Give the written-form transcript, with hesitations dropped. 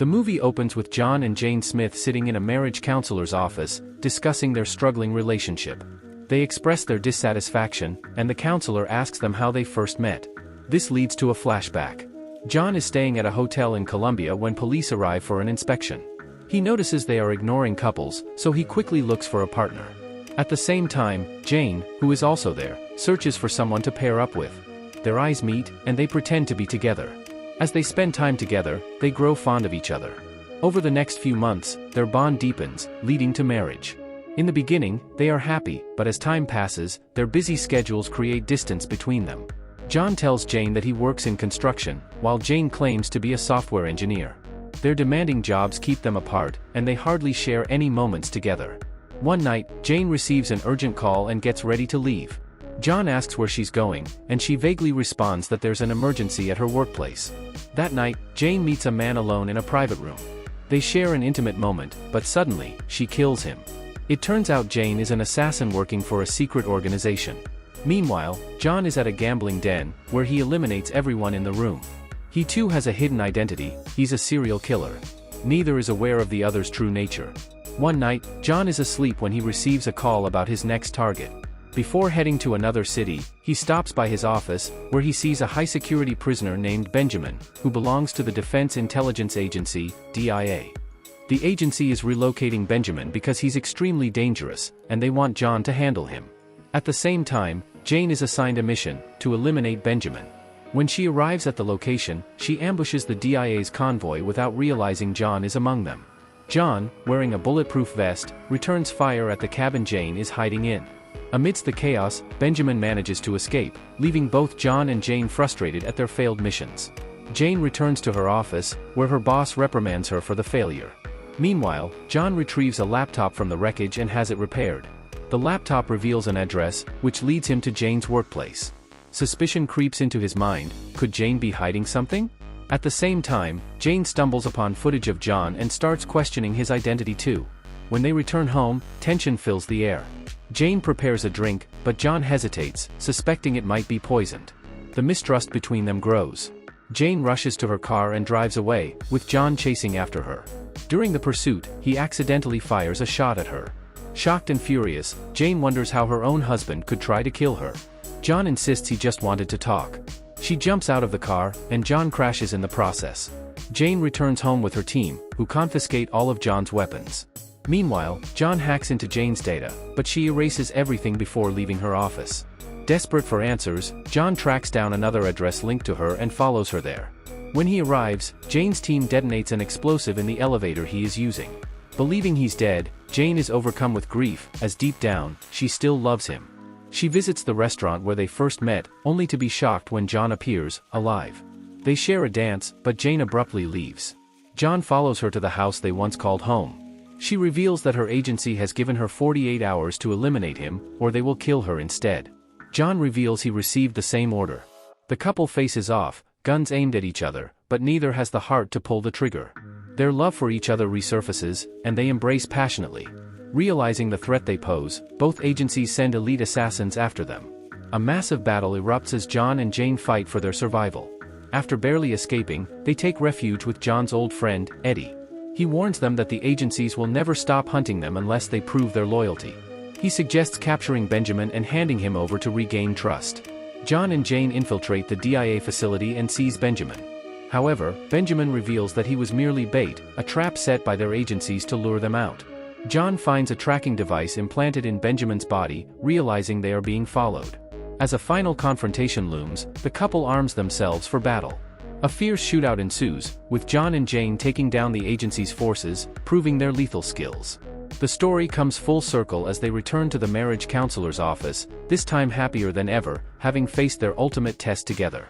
The movie opens with John and Jane Smith sitting in a marriage counselor's office, discussing their struggling relationship. They express their dissatisfaction, and the counselor asks them how they first met. This leads to a flashback. John is staying at a hotel in Colombia when police arrive for an inspection. He notices they are ignoring couples, so he quickly looks for a partner. At the same time, Jane, who is also there, searches for someone to pair up with. Their eyes meet, and they pretend to be together. As they spend time together, they grow fond of each other. Over the next few months, their bond deepens, leading to marriage. In the beginning, they are happy, but as time passes, their busy schedules create distance between them. John tells Jane that he works in construction, while Jane claims to be a software engineer. Their demanding jobs keep them apart, and they hardly share any moments together. One night, Jane receives an urgent call and gets ready to leave. John asks where she's going, and she vaguely responds that there's an emergency at her workplace. That night, Jane meets a man alone in a private room. They share an intimate moment, but suddenly, she kills him. It turns out Jane is an assassin working for a secret organization. Meanwhile, John is at a gambling den, where he eliminates everyone in the room. He too has a hidden identity, he's a serial killer. Neither is aware of the other's true nature. One night, John is asleep when he receives a call about his next target. Before heading to another city, he stops by his office, where he sees a high-security prisoner named Benjamin, who belongs to the Defense Intelligence Agency, DIA. The agency is relocating Benjamin because he's extremely dangerous, and they want John to handle him. At the same time, Jane is assigned a mission, to eliminate Benjamin. When she arrives at the location, she ambushes the DIA's convoy without realizing John is among them. John, wearing a bulletproof vest, returns fire at the cabin Jane is hiding in. Amidst the chaos, Benjamin manages to escape, leaving both John and Jane frustrated at their failed missions. Jane returns to her office, where her boss reprimands her for the failure. Meanwhile, John retrieves a laptop from the wreckage and has it repaired. The laptop reveals an address, which leads him to Jane's workplace. Suspicion creeps into his mind, could Jane be hiding something? At the same time, Jane stumbles upon footage of John and starts questioning his identity too. When they return home, tension fills the air. Jane prepares a drink, but John hesitates, suspecting it might be poisoned. The mistrust between them grows. Jane rushes to her car and drives away, with John chasing after her. During the pursuit, he accidentally fires a shot at her. Shocked and furious, Jane wonders how her own husband could try to kill her. John insists he just wanted to talk. She jumps out of the car, and John crashes in the process. Jane returns home with her team, who confiscate all of John's weapons. Meanwhile, John hacks into Jane's data, but she erases everything before leaving her office. Desperate for answers, John tracks down another address linked to her and follows her there. When he arrives, Jane's team detonates an explosive in the elevator he is using. Believing he's dead, Jane is overcome with grief, as deep down, she still loves him. She visits the restaurant where they first met, only to be shocked when John appears, alive. They share a dance, but Jane abruptly leaves. John follows her to the house they once called home. She reveals that her agency has given her 48 hours to eliminate him, or they will kill her instead. John reveals he received the same order. The couple faces off, guns aimed at each other, but neither has the heart to pull the trigger. Their love for each other resurfaces, and they embrace passionately. Realizing the threat they pose, both agencies send elite assassins after them. A massive battle erupts as John and Jane fight for their survival. After barely escaping, they take refuge with John's old friend, Eddie. He warns them that the agencies will never stop hunting them unless they prove their loyalty. He suggests capturing Benjamin and handing him over to regain trust. John and Jane infiltrate the DIA facility and seize Benjamin. However, Benjamin reveals that he was merely bait, a trap set by their agencies to lure them out. John finds a tracking device implanted in Benjamin's body, realizing they are being followed. As a final confrontation looms, the couple arms themselves for battle. A fierce shootout ensues, with John and Jane taking down the agency's forces, proving their lethal skills. The story comes full circle as they return to the marriage counselor's office, this time happier than ever, having faced their ultimate test together.